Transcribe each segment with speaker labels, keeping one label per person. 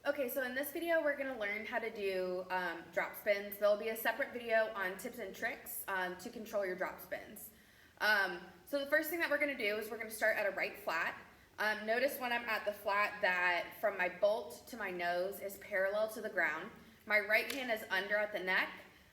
Speaker 1: Okay, so in this video, we're gonna learn how to do drop spins. There'll be a separate video on tips and tricks to control your drop spins. So the first thing that we're gonna do is we're gonna start at a right flat. Notice when I'm at the flat that from my bolt to my nose is parallel to the ground. My right hand is under at the neck.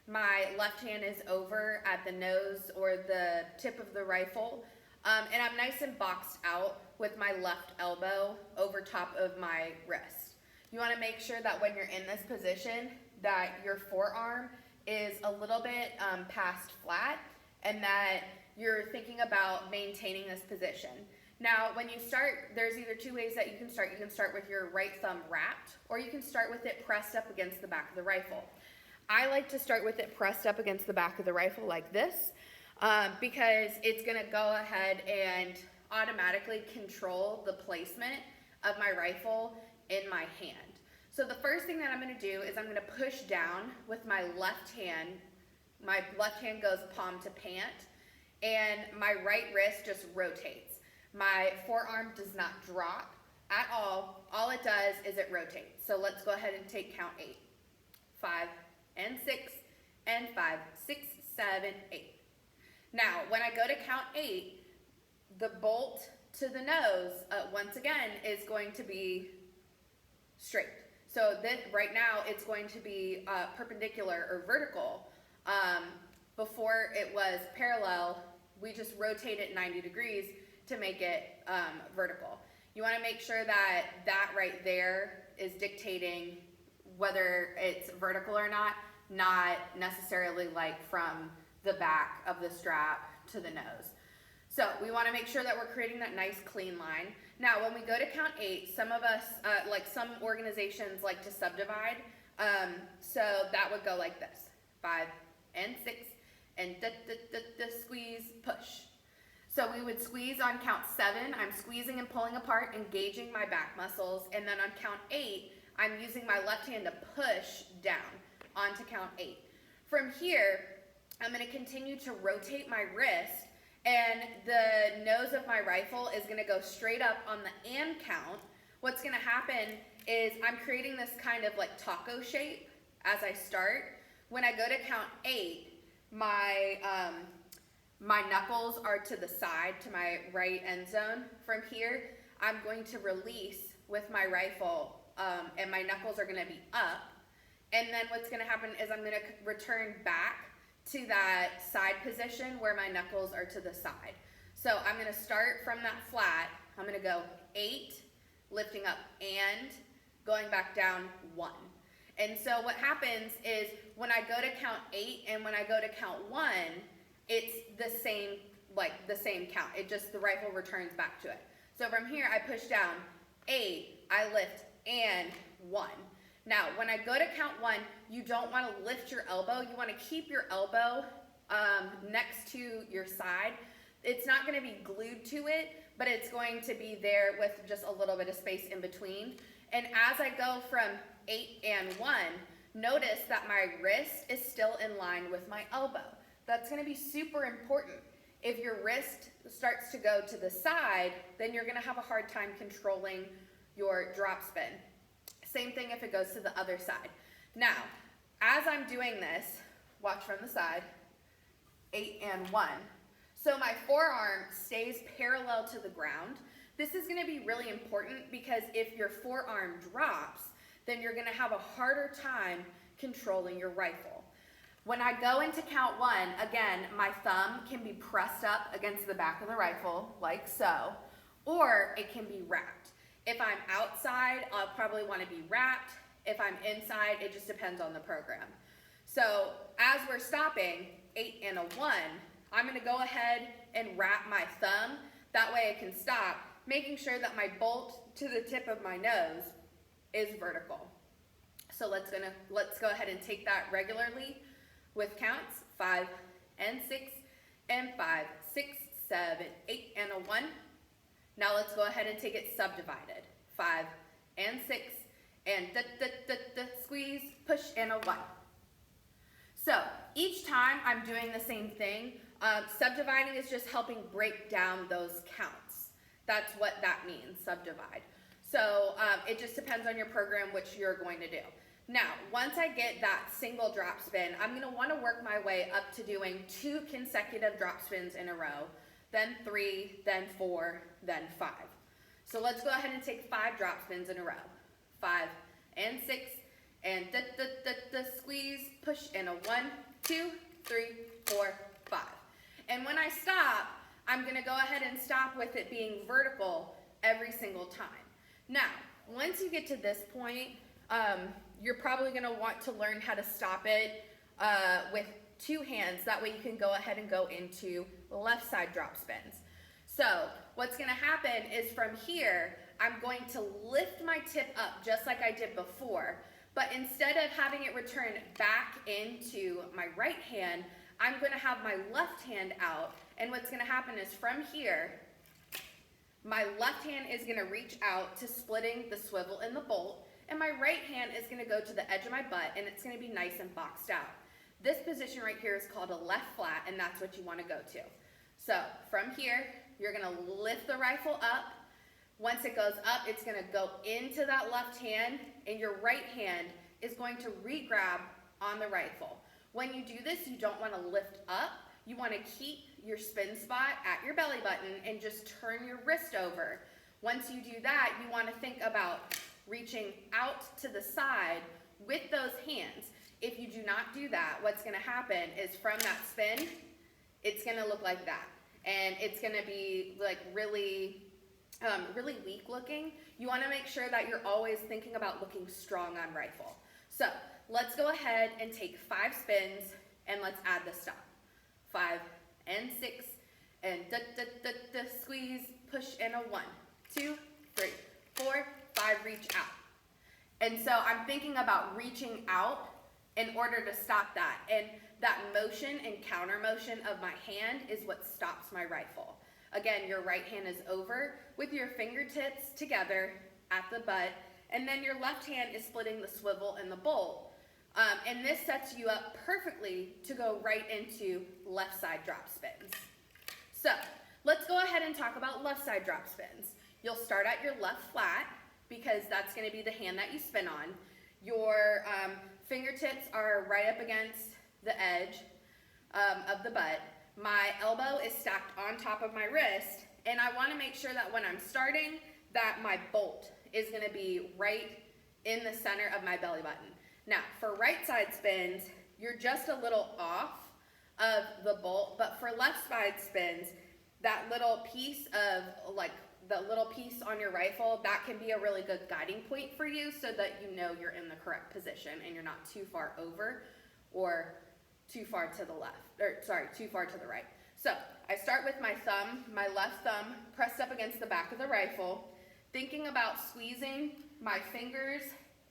Speaker 1: My left hand is over at the nose or the tip of the rifle. And I'm nice and boxed out with my left elbow over top of my wrist. You want to make sure that when you're in this position that your forearm is a little bit past flat and that you're thinking about maintaining this position. Now, when you start, there's either two ways that you can start. You can start with your right thumb wrapped, or you can start with it pressed up against the back of the rifle. I like to start with it pressed up against the back of the rifle like this because it's going to go ahead and automatically control the placement of my rifle in my hand. So the first thing that I'm going to do is I'm going to push down with my left hand. My left hand goes palm to pant, and my right wrist just rotates. My forearm does not drop at all. All it does is it rotates. So let's go ahead and take count 8. 5 and 6 and 5, 6, 7, 8. Now, when I go to count 8, the bolt to the nose, once again, is going to be straight. So then, right now, it's going to be perpendicular or vertical. Before it was parallel, we just rotate it 90 degrees to make it vertical. You want to make sure that that right there is dictating whether it's vertical or not necessarily like from the back of the strap to the nose. So we want to make sure that we're creating that nice clean line. Now, when we go to count 8, some of us, like some organizations like to subdivide. So that would go like this: 5 and 6 and squeeze, push. So we would squeeze on count 7. I'm squeezing and pulling apart, engaging my back muscles. And then on count 8, I'm using my left hand to push down onto count 8. From here, I'm going to continue to rotate my wrist, and the nose of my rifle is going to go straight up on the and count. What's going to happen is I'm creating this kind of like taco shape as I start. When I go to count 8, my knuckles are to the side, to my right end zone. From here, I'm going to release with my rifle, and my knuckles are going to be up. And then what's going to happen is I'm going to return back to that side position where my knuckles are to the side. So I'm going to start from that flat. I'm going to go 8, lifting up and going back down 1. And so what happens is when I go to count 8 and when I go to count 1, it's the same count. It just, the rifle returns back to it. So from here, I push down 8, I lift and 1. Now, when I go to count 1, you don't want to lift your elbow. You want to keep your elbow next to your side. It's not going to be glued to it, but it's going to be there with just a little bit of space in between. And as I go from 8 and 1, notice that my wrist is still in line with my elbow. That's going to be super important. If your wrist starts to go to the side, then you're going to have a hard time controlling your drop spin. Same thing if it goes to the other side. Now, as I'm doing this, watch from the side, 8 and 1. So my forearm stays parallel to the ground. This is going to be really important because if your forearm drops, then you're going to have a harder time controlling your rifle. When I go into count 1, again, my thumb can be pressed up against the back of the rifle, like so, or it can be wrapped. If I'm outside, I'll probably want to be wrapped. If I'm inside, it just depends on the program. So as we're stopping, 8 and a 1, I'm going to go ahead and wrap my thumb. That way I can stop, making sure that my bolt to the tip of my nose is vertical. So let's go ahead and take that regularly with counts 5 and 6 and 5, 6, 7, 8 and a 1. Now let's go ahead and take it subdivided. 5 and 6 and squeeze, push, and a 1. So each time I'm doing the same thing. Subdividing is just helping break down those counts. That's what that means, subdivide. So It just depends on your program which you're going to do. Now, once I get that single drop spin, I'm going to want to work my way up to doing 2 consecutive drop spins in a row, then 3, then 4, then 5. So let's go ahead and take 5 drop spins in a row. 5 and 6, and squeeze, push, and a 1, 2, 3, 4, 5. And when I stop, I'm going to go ahead and stop with it being vertical every single time. Now, once you get to this point, you're probably going to want to learn how to stop it with 2 hands. That way you can go ahead and go into left side drop spins. So what's going to happen is from here, I'm going to lift my tip up just like I did before, but instead of having it return back into my right hand, I'm going to have my left hand out, and what's going to happen is from here, my left hand is going to reach out to splitting the swivel and the bolt, and my right hand is going to go to the edge of my butt, and it's going to be nice and boxed out. This position right here is called a left flat, and that's what you want to go to. So from here, you're going to lift the rifle up. Once it goes up, it's going to go into that left hand, and your right hand is going to re-grab on the rifle. When you do this, you don't want to lift up. You want to keep your spin spot at your belly button and just turn your wrist over. Once you do that, you want to think about reaching out to the side with those hands. If you do not do that, what's going to happen is from that spin, it's going to look like that. And it's going to be like really weak looking. You want to make sure that you're always thinking about looking strong on rifle. So let's go ahead and take 5 spins and let's add the stop. 5 and 6 and squeeze, push, and a 1, 2, 3, 4, 5, reach out. And so I'm thinking about reaching out in order to stop that. And that motion and counter motion of my hand is what stops my rifle. Again, your right hand is over with your fingertips together at the butt, and then your left hand is splitting the swivel and the bolt. And this sets you up perfectly to go right into left side drop spins. So let's go ahead and talk about left side drop spins. You'll start at your left flat because that's going to be the hand that you spin on. Your fingertips are right up against the edge of the butt. My elbow is stacked on top of my wrist, and I want to make sure that when I'm starting, that my bolt is going to be right in the center of my belly button. Now, for right side spins, you're just a little off of the bolt, but for left side spins, that little piece of, like, the little piece on your rifle, that can be a really good guiding point for you so that you know you're in the correct position and you're not too far over or too far to the left, or sorry, too far to the right. So I start with my thumb, my left thumb pressed up against the back of the rifle, thinking about squeezing my fingers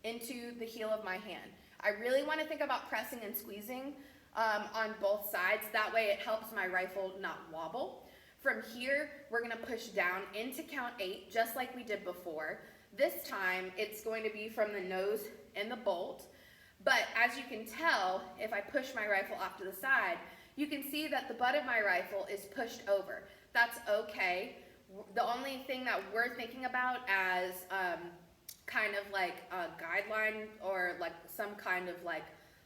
Speaker 1: into the heel of my hand. I really want to think about pressing and squeezing on both sides. That way it helps my rifle not wobble. From here, we're going to push down into count 8, just like we did before. This time, it's going to be from the nose and the bolt. But as you can tell, if I push my rifle off to the side, you can see that the butt of my rifle is pushed over. That's okay. The only thing that we're thinking about as kind of like a guideline or like some kind of like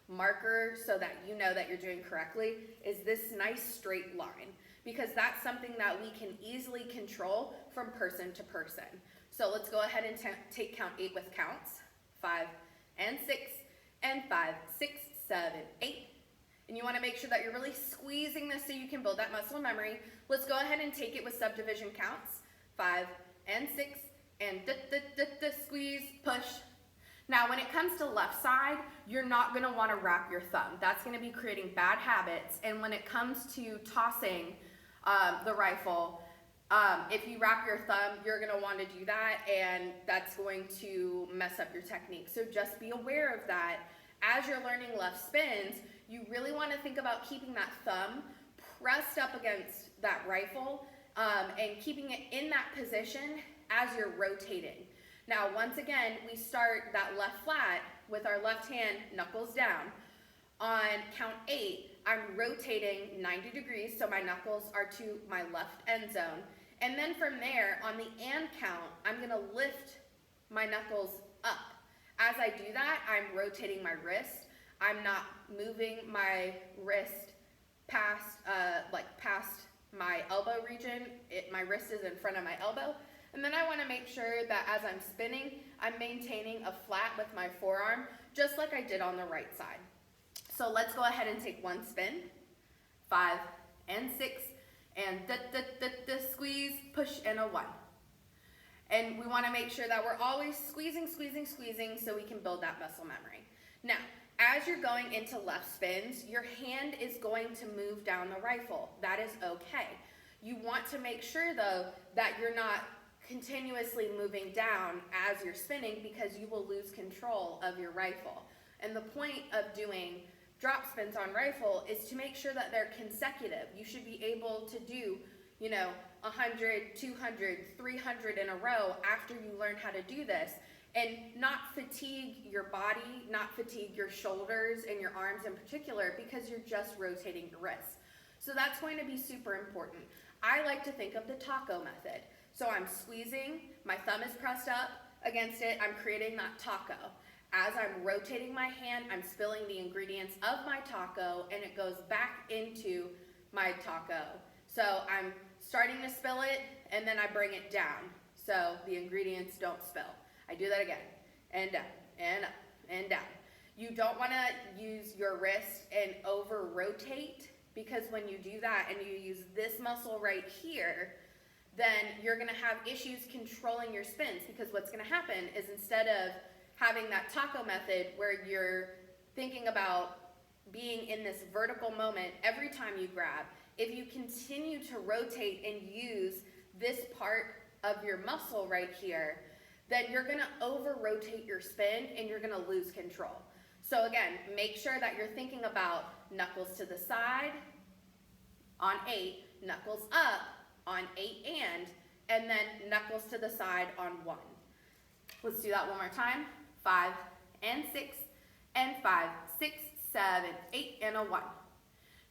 Speaker 1: marker so that you know that you're doing correctly is this nice straight line, because that's something that we can easily control from person to person. So let's go ahead and take count 8 with counts. 5 and 6 and 5, 6, 7, 8. And you want to make sure that you're really squeezing this so you can build that muscle memory. Let's go ahead and take it with subdivision counts. 5 and 6 and squeeze, push. Now when it comes to left side, you're not going to want to wrap your thumb. That's going to be creating bad habits. And when it comes to tossing the rifle, if you wrap your thumb, you're going to want to do that, and that's going to mess up your technique. So just be aware of that. As you're learning left spins, you really want to think about keeping that thumb pressed up against that rifle and keeping it in that position as you're rotating. Now, once again, we start that left flat with our left hand knuckles down. On count 8, I'm rotating 90 degrees, so my knuckles are to my left end zone. And then from there, on the and count, I'm going to lift my knuckles up. As I do that, I'm rotating my wrist. I'm not moving my wrist past my elbow region. My wrist is in front of my elbow. And then I want to make sure that as I'm spinning, I'm maintaining a flat with my forearm, just like I did on the right side. So let's go ahead and take one spin. 5 and 6, and squeeze, push, and a 1. And we want to make sure that we're always squeezing so we can build that muscle memory. Now, as you're going into left spins, your hand is going to move down the rifle. That is okay. You want to make sure, though, that you're not continuously moving down as you're spinning, because you will lose control of your rifle. And the point of doing drop spins on rifle is to make sure that they're consecutive. You should be able to do, 100, 200, 300 in a row after you learn how to do this, and not fatigue your body, not fatigue your shoulders and your arms in particular, because you're just rotating your wrists. So that's going to be super important. I like to think of the taco method. So I'm squeezing, my thumb is pressed up against it, I'm creating that taco. As I'm rotating my hand, I'm spilling the ingredients of my taco, and it goes back into my taco. So I'm starting to spill it, and then I bring it down so the ingredients don't spill. I do that again, and down, and up, and down. You don't want to use your wrist and over-rotate, because when you do that and you use this muscle right here, then you're going to have issues controlling your spins, because what's going to happen is, instead of having that taco method where you're thinking about being in this vertical moment every time you grab, if you continue to rotate and use this part of your muscle right here, then you're going to over-rotate your spin and you're going to lose control. So again, make sure that you're thinking about knuckles to the side on 8, knuckles up on 8 and then knuckles to the side on 1. Let's do that one more time. 5 and 6, and 5, 6, 7, 8, and a 1.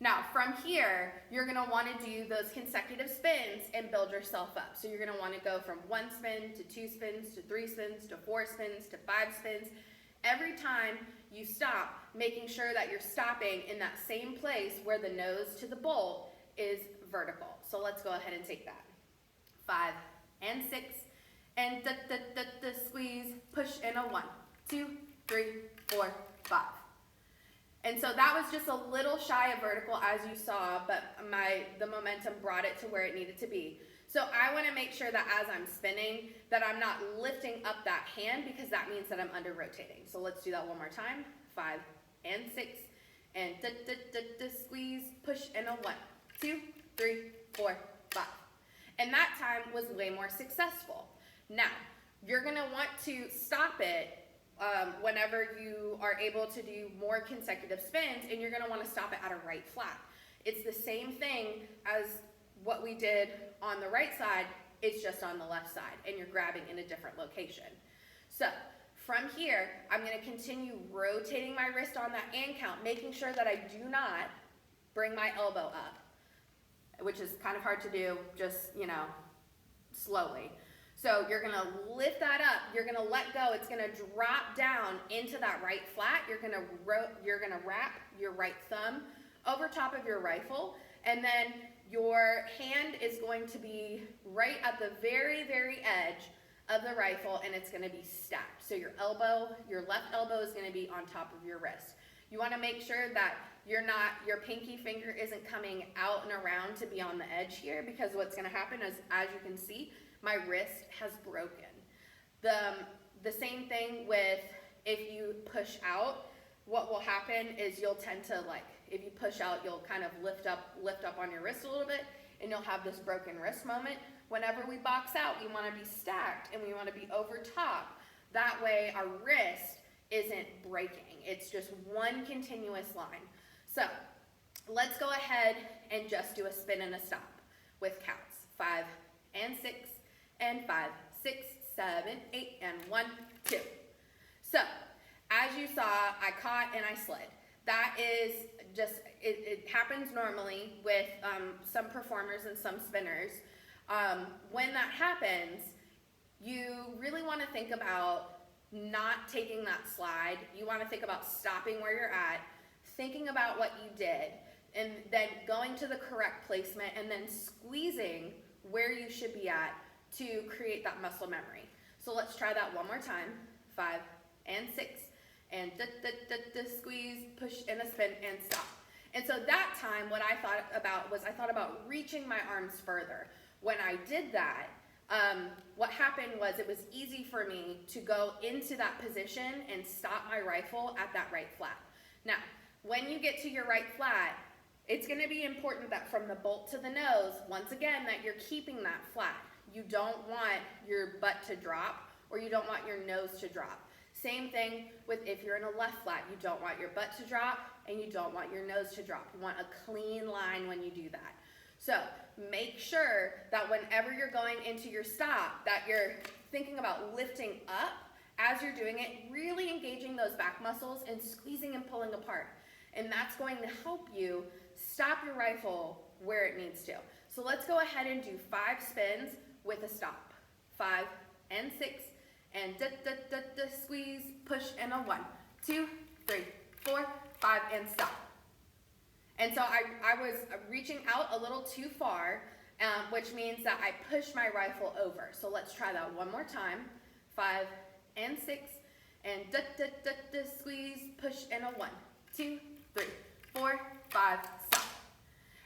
Speaker 1: Now from here, you're going to want to do those consecutive spins and build yourself up. So you're going to want to go from 1 spin to 2 spins to 3 spins to 4 spins to 5 spins. Every time you stop, making sure that you're stopping in that same place where the nose to the bolt is vertical. So let's go ahead and take that. 5 and 6, and squeeze, push, and a 1, 2, 3, 4, 5. And so that was just a little shy of vertical, as you saw, but the momentum brought it to where it needed to be. So I want to make sure that as I'm spinning, that I'm not lifting up that hand, because that means that I'm under rotating. So let's do that one more time. 5 and 6, and squeeze, push, and a 1, 2, 3, 4, 5. And that time was way more successful. Now, you're going to want to stop it whenever you are able to do more consecutive spins, and you're going to want to stop it at a right flat. It's the same thing as what we did on the right side, it's just on the left side, and you're grabbing in a different location. So from here, I'm going to continue rotating my wrist on that and count, making sure that I do not bring my elbow up, which is kind of hard to do, just, slowly. So you're going to lift that up, you're going to let go, it's going to drop down into that right flat, you're going to wrap your right thumb over top of your rifle, and then your hand is going to be right at the very, very edge of the rifle, and it's going to be stacked. So your left elbow is going to be on top of your wrist. You want to make sure that your pinky finger isn't coming out and around to be on the edge here, because what's going to happen is, as you can see, my wrist has broken. The same thing with if you push out, what will happen is you'll tend to, if you push out, you'll kind of lift up on your wrist a little bit, and you'll have this broken wrist moment. Whenever we box out, we want to be stacked and we want to be over top. That way our wrist isn't breaking. It's just one continuous line. So let's go ahead and just do a spin and a stop with counts. 5 and 6, and 5, 6, 7, 8, and 1, 2. So as you saw, I caught and I slid. That is just, it happens normally with some performers and some spinners. When that happens, you really want to think about not taking that slide. You want to think about stopping where you're at, thinking about what you did, and then going to the correct placement and then squeezing where you should be at to create that muscle memory. So let's try that one more time. 5 and 6 and squeeze, push, and a spin, and stop. And so that time, what I thought about reaching my arms further. When I did that, what happened was it was easy for me to go into that position and stop my rifle at that right flat. Now, when you get to your right flat, it's going to be important that from the bolt to the nose, once again, that you're keeping that flat. You don't want your butt to drop, or you don't want your nose to drop. Same thing with if you're in a left flat. You don't want your butt to drop, and you don't want your nose to drop. You want a clean line when you do that. So make sure that whenever you're going into your stop, that you're thinking about lifting up as you're doing it, really engaging those back muscles and squeezing and pulling apart. And that's going to help you stop your rifle where it needs to. So let's go ahead and do 5 spins with a stop. 5 and 6 and squeeze, push, and a 1, 2, 3, 4, 5, and stop. And so I was reaching out a little too far, which means that I pushed my rifle over. So let's try that one more time. 5 and 6 and squeeze, push, and a 1, 2, 3, 4, 5, stop.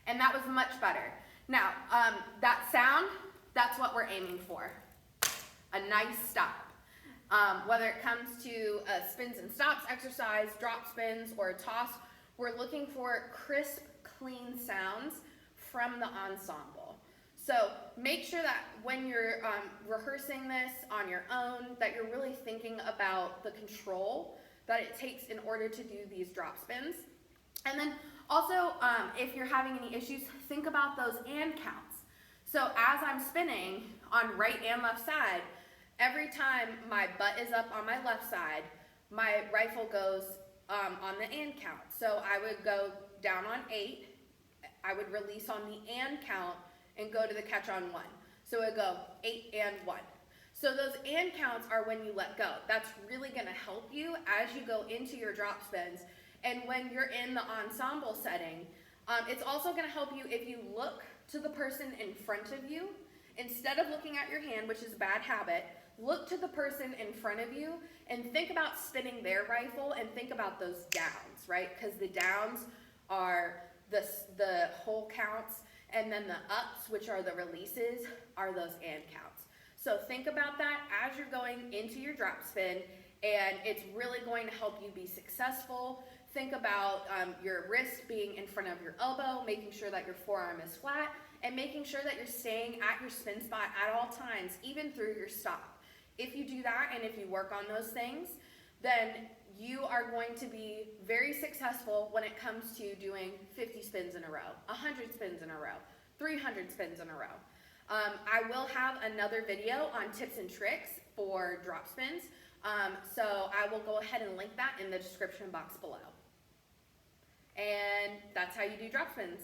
Speaker 1: And that was much better. Now, that sound, that's what we're aiming for. A nice stop. Whether it comes to a spins and stops exercise, drop spins, or a toss, we're looking for crisp, clean sounds from the ensemble. So make sure that when you're rehearsing this on your own, that you're really thinking about the control that it takes in order to do these drop spins. And then also, if you're having any issues, think about those and counts. So as I'm spinning on right and left side, every time my butt is up on my left side, my rifle goes on the and count. So I would go down on 8, I would release on the and count and go to the catch on 1. So it would go 8 and 1. So those and counts are when you let go. That's really going to help you as you go into your drop spins. And when you're in the ensemble setting, it's also going to help you if you look to the person in front of you. Instead of looking at your hand, which is a bad habit, look to the person in front of you and think about spinning their rifle and think about those downs, right? Because the downs are the whole counts, and then the ups, which are the releases, are those and counts. So think about that as you're going into your drop spin, and it's really going to help you be successful. Think about your wrist being in front of your elbow, making sure that your forearm is flat, and making sure that you're staying at your spin spot at all times, even through your stop. If you do that and if you work on those things, then you are going to be very successful when it comes to doing 50 spins in a row, 100 spins in a row, 300 spins in a row. I will have another video on tips and tricks for drop spins, so I will go ahead and link that in the description box below. And that's how you do drop spins.